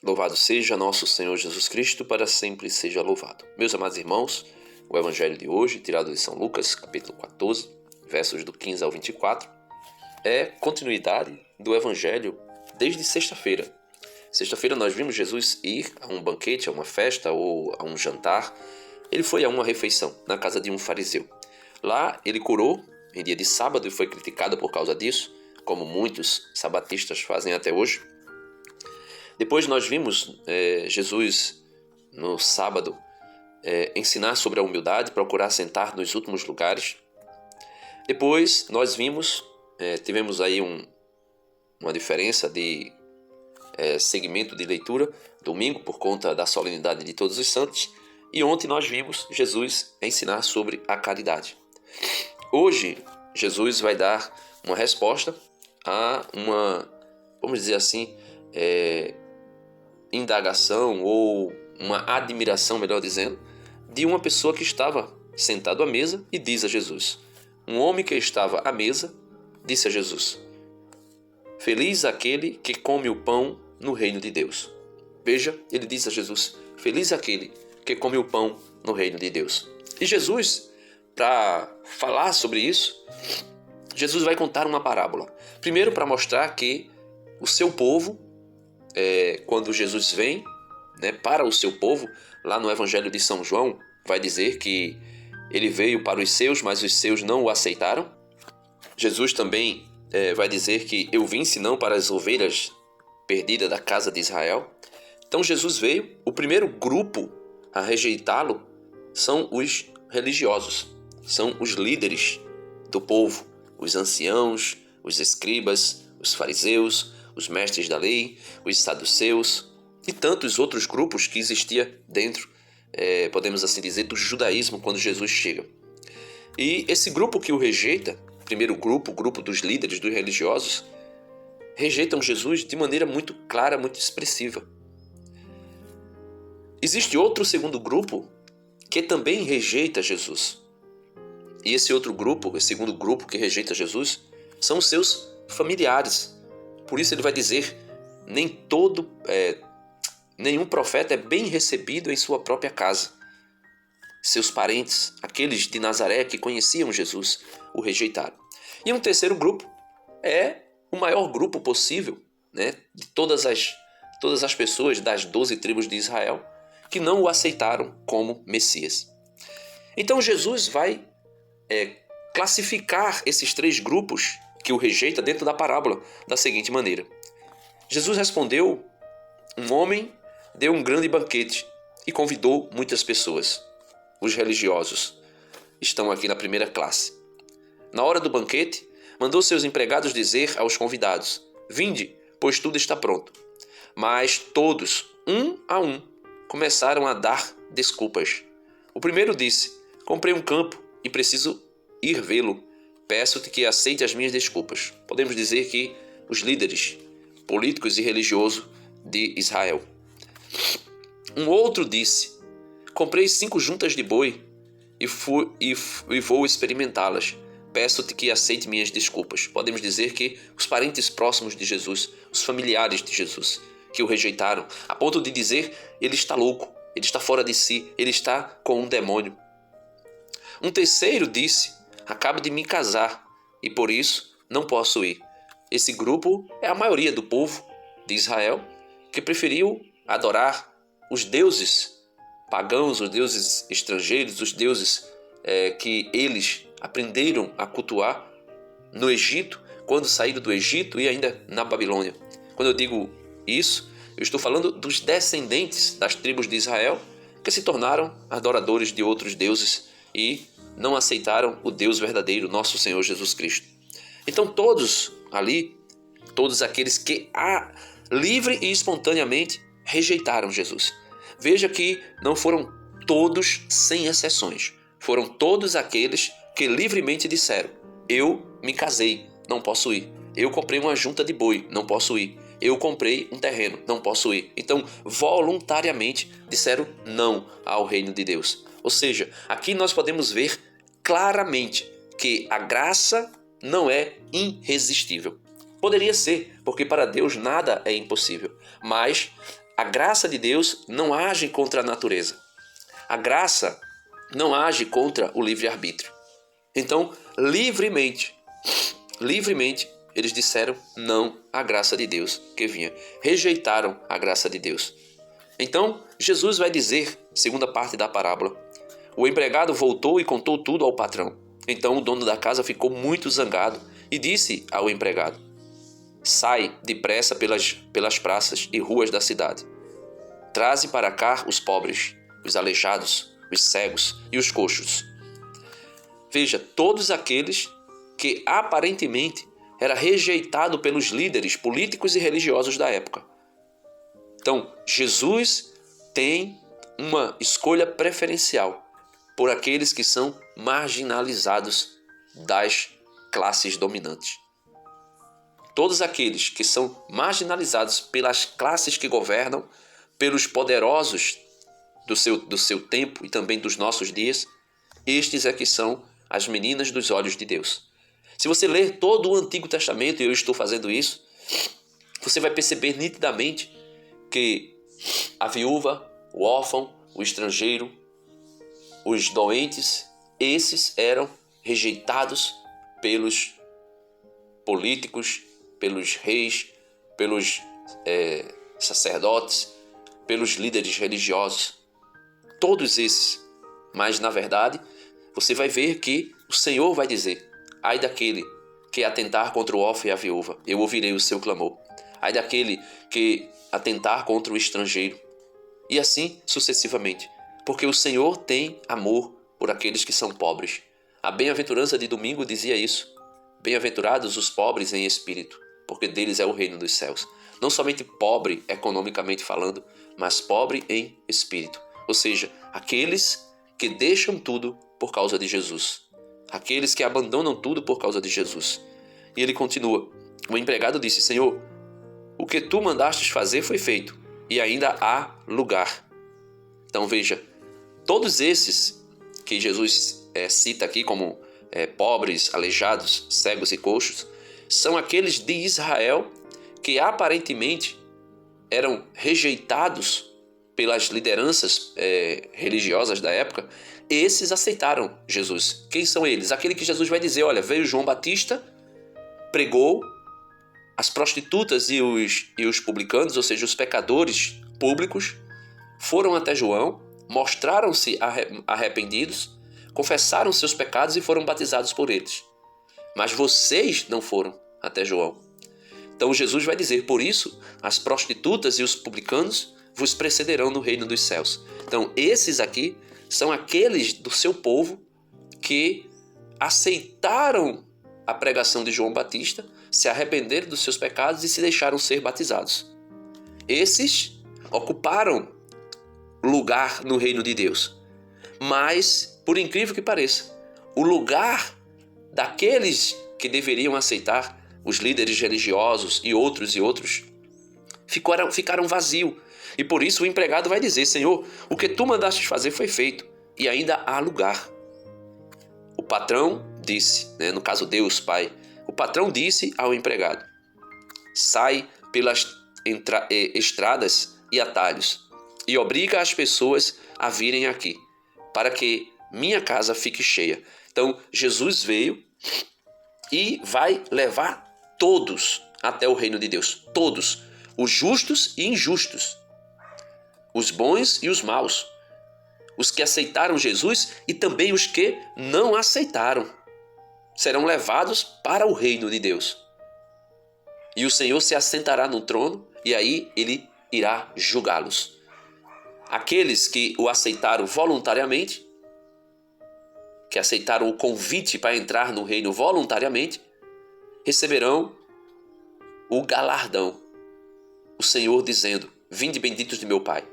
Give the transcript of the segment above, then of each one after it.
Louvado seja nosso Senhor Jesus Cristo, para sempre seja louvado. Meus amados irmãos, o Evangelho de hoje, tirado de São Lucas, capítulo 14, versos do 15 ao 24, é continuidade do Evangelho desde sexta-feira. Sexta-feira nós vimos Jesus ir a um banquete, a uma festa ou a um jantar. Ele foi a uma refeição na casa de um fariseu. Lá ele curou em dia de sábado e foi criticado por causa disso, como muitos sabatistas fazem até hoje. Depois nós vimos Jesus no sábado ensinar sobre a humildade, procurar sentar nos últimos lugares. Depois nós vimos, tivemos aí uma diferença de segmento de leitura, domingo por conta da solenidade de Todos os Santos, e ontem nós vimos Jesus ensinar sobre a caridade. Hoje Jesus vai dar uma resposta a uma, vamos dizer assim, indagação ou uma admiração, melhor dizendo, de uma pessoa que estava sentado à mesa e diz a Jesus. Um homem que estava à mesa disse a Jesus: feliz aquele que come o pão no reino de Deus. Veja, ele diz a Jesus: feliz aquele que come o pão no reino de Deus. E Jesus, para falar sobre isso, Jesus vai contar uma parábola. Primeiro, para mostrar que o seu povo, quando Jesus vem para o seu povo, lá no Evangelho de São João, vai dizer que ele veio para os seus, mas os seus não o aceitaram. Jesus também vai dizer que eu vim senão para as ovelhas perdidas da casa de Israel. Então Jesus veio, o primeiro grupo a rejeitá-lo são os religiosos, são os líderes do povo, os anciãos, os escribas, os fariseus, os mestres da lei, os saduceus e tantos outros grupos que existia dentro, podemos assim dizer, do judaísmo quando Jesus chega. E esse grupo que o rejeita, primeiro grupo, o grupo dos líderes, dos religiosos, rejeitam Jesus de maneira muito clara, muito expressiva. Existe outro segundo grupo que também rejeita Jesus. E esse outro grupo, esse segundo grupo que rejeita Jesus, são os seus familiares. Por isso ele vai dizer, nenhum profeta é bem recebido em sua própria casa. Seus parentes, aqueles de Nazaré que conheciam Jesus, o rejeitaram. E um terceiro grupo é o maior grupo possível, de todas as pessoas das 12 tribos de Israel, que não o aceitaram como Messias. Então Jesus vai classificar esses três grupos que o rejeita dentro da parábola da seguinte maneira. Jesus respondeu: um homem deu um grande banquete e convidou muitas pessoas. Os religiosos estão aqui na primeira classe. Na hora do banquete, mandou seus empregados dizer aos convidados: vinde, pois tudo está pronto. Mas todos, um a um, começaram a dar desculpas. O primeiro disse: comprei um campo e preciso ir vê-lo. Peço-te que aceite as minhas desculpas. Podemos dizer que os líderes políticos e religiosos de Israel. Um outro disse: comprei 5 juntas de boi e vou experimentá-las. Peço-te que aceite minhas desculpas. Podemos dizer que os parentes próximos de Jesus, os familiares de Jesus, que o rejeitaram, a ponto de dizer: ele está louco, ele está fora de si, ele está com um demônio. Um terceiro disse: acabo de me casar e por isso não posso ir. Esse grupo é a maioria do povo de Israel que preferiu adorar os deuses pagãos, os deuses estrangeiros, os deuses que eles aprenderam a cultuar no Egito, quando saíram do Egito e ainda na Babilônia. Quando eu digo isso, eu estou falando dos descendentes das tribos de Israel que se tornaram adoradores de outros deuses e não aceitaram o Deus verdadeiro, nosso Senhor Jesus Cristo. Então todos aqueles que livre e espontaneamente rejeitaram Jesus. Veja que não foram todos sem exceções. Foram todos aqueles que livremente disseram: eu me casei, não posso ir. Eu comprei uma junta de boi, não posso ir. Eu comprei um terreno, não posso ir. Então, voluntariamente disseram não ao reino de Deus. Ou seja, aqui nós podemos ver claramente que a graça não é irresistível. Poderia ser, porque para Deus nada é impossível. Mas A graça de Deus não age contra a natureza. A graça não age contra o livre-arbítrio. Então, livremente, eles disseram não à graça de Deus que vinha. Rejeitaram a graça de Deus. Então, Jesus vai dizer, segunda parte da parábola, o empregado voltou e contou tudo ao patrão. Então o dono da casa ficou muito zangado e disse ao empregado: sai depressa pelas praças e ruas da cidade. Traze para cá os pobres, os aleijados, os cegos e os coxos. Veja, todos aqueles que aparentemente era rejeitado pelos líderes políticos e religiosos da época. Então, Jesus tem uma escolha preferencial por aqueles que são marginalizados das classes dominantes. Todos aqueles que são marginalizados pelas classes que governam, pelos poderosos do seu tempo e também dos nossos dias, estes é que são as meninas dos olhos de Deus. Se você ler todo o Antigo Testamento, e eu estou fazendo isso, você vai perceber nitidamente que a viúva, o órfão, o estrangeiro, os doentes, esses eram rejeitados pelos políticos, pelos reis, pelos sacerdotes, pelos líderes religiosos. Todos esses. Mas, na verdade, você vai ver que o Senhor vai dizer: ai daquele que atentar contra o órfão e a viúva, eu ouvirei o seu clamor. Ai daquele que atentar contra o estrangeiro. E assim sucessivamente. Porque o Senhor tem amor por aqueles que são pobres. A bem-aventurança de domingo dizia isso. Bem-aventurados os pobres em espírito, porque deles é o reino dos céus. Não somente pobre economicamente falando, mas pobre em espírito. Ou seja, aqueles que deixam tudo por causa de Jesus. Aqueles que abandonam tudo por causa de Jesus. E ele continua. O empregado disse: Senhor, o que tu mandastes fazer foi feito, e ainda há lugar. Então veja, todos esses que Jesus cita aqui como pobres, aleijados, cegos e coxos, são aqueles de Israel que aparentemente eram rejeitados pelas lideranças religiosas da época. Esses aceitaram Jesus. Quem são eles? Aquele que Jesus vai dizer: olha, veio João Batista, pregou, as prostitutas e os publicanos, ou seja, os pecadores públicos, foram até João, mostraram-se arrependidos, confessaram seus pecados e foram batizados por eles. Mas vocês não foram até João. Então Jesus vai dizer: por isso, as prostitutas e os publicanos vos precederão no reino dos céus. Então esses aqui são aqueles do seu povo que aceitaram a pregação de João Batista, se arrependeram dos seus pecados e se deixaram ser batizados. Esses ocuparam lugar no reino de Deus. Mas, por incrível que pareça, o lugar daqueles que deveriam aceitar, os líderes religiosos e outros, ficaram vazios. E por isso o empregado vai dizer: Senhor, o que tu mandaste fazer foi feito, e ainda há lugar. O patrão disse, no caso Deus Pai, o patrão disse ao empregado: sai pelas estradas e atalhos e obriga as pessoas a virem aqui, para que minha casa fique cheia. Então Jesus veio e vai levar todos até o reino de Deus. Todos, os justos e injustos, os bons e os maus, os que aceitaram Jesus e também os que não aceitaram, serão levados para o reino de Deus. E o Senhor se assentará no trono e aí ele irá julgá-los. Aqueles que o aceitaram voluntariamente, que aceitaram o convite para entrar no reino voluntariamente, receberão o galardão. O Senhor dizendo: vinde benditos de meu Pai.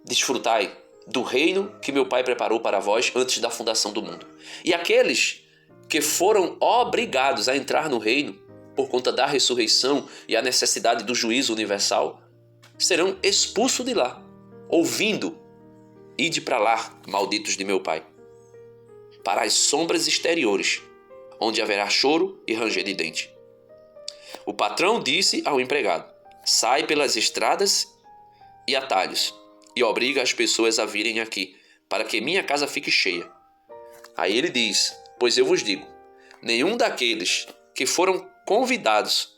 Desfrutai do reino que meu Pai preparou para vós antes da fundação do mundo. E aqueles que foram obrigados a entrar no reino por conta da ressurreição e a necessidade do juízo universal, serão expulsos de lá, ouvindo: ide para lá, malditos de meu Pai, para as sombras exteriores, onde haverá choro e ranger de dente. O patrão disse ao empregado: sai pelas estradas e atalhos e obriga as pessoas a virem aqui, para que minha casa fique cheia. Aí ele diz: pois eu vos digo, nenhum daqueles que foram convidados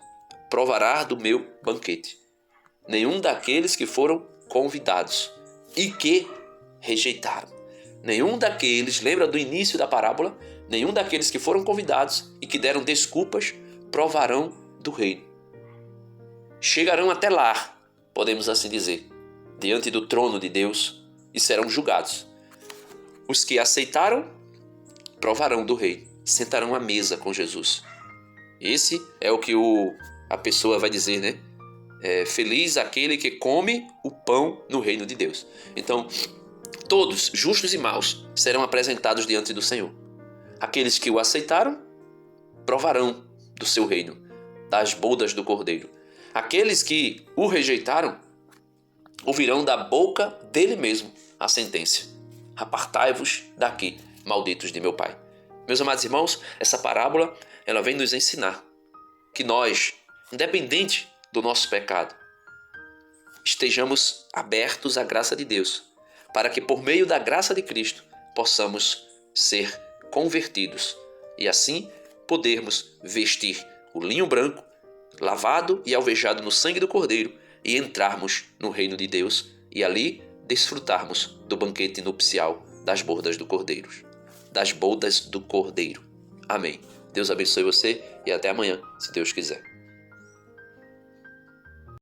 provará do meu banquete. Nenhum daqueles que foram convidados e que rejeitaram. Nenhum daqueles, lembra do início da parábola? Nenhum daqueles que foram convidados e que deram desculpas provarão do reino. Chegarão até lá, podemos assim dizer, diante do trono de Deus e serão julgados. Os que aceitaram provarão do reino, sentarão à mesa com Jesus. Esse é o que a pessoa vai dizer, né? Feliz aquele que come o pão no reino de Deus. Então, todos, justos e maus, serão apresentados diante do Senhor. Aqueles que o aceitaram provarão do seu reino, das bodas do Cordeiro. Aqueles que o rejeitaram ouvirão da boca dele mesmo a sentença: apartai-vos daqui, malditos de meu Pai. Meus amados irmãos, essa parábola ela vem nos ensinar que nós, independente do nosso pecado, estejamos abertos à graça de Deus, para que por meio da graça de Cristo possamos ser convertidos e assim podermos vestir o linho branco, lavado e alvejado no sangue do Cordeiro, e entrarmos no reino de Deus e ali desfrutarmos do banquete nupcial das bodas do Cordeiro. Das bodas do Cordeiro. Amém. Deus abençoe você e até amanhã, se Deus quiser.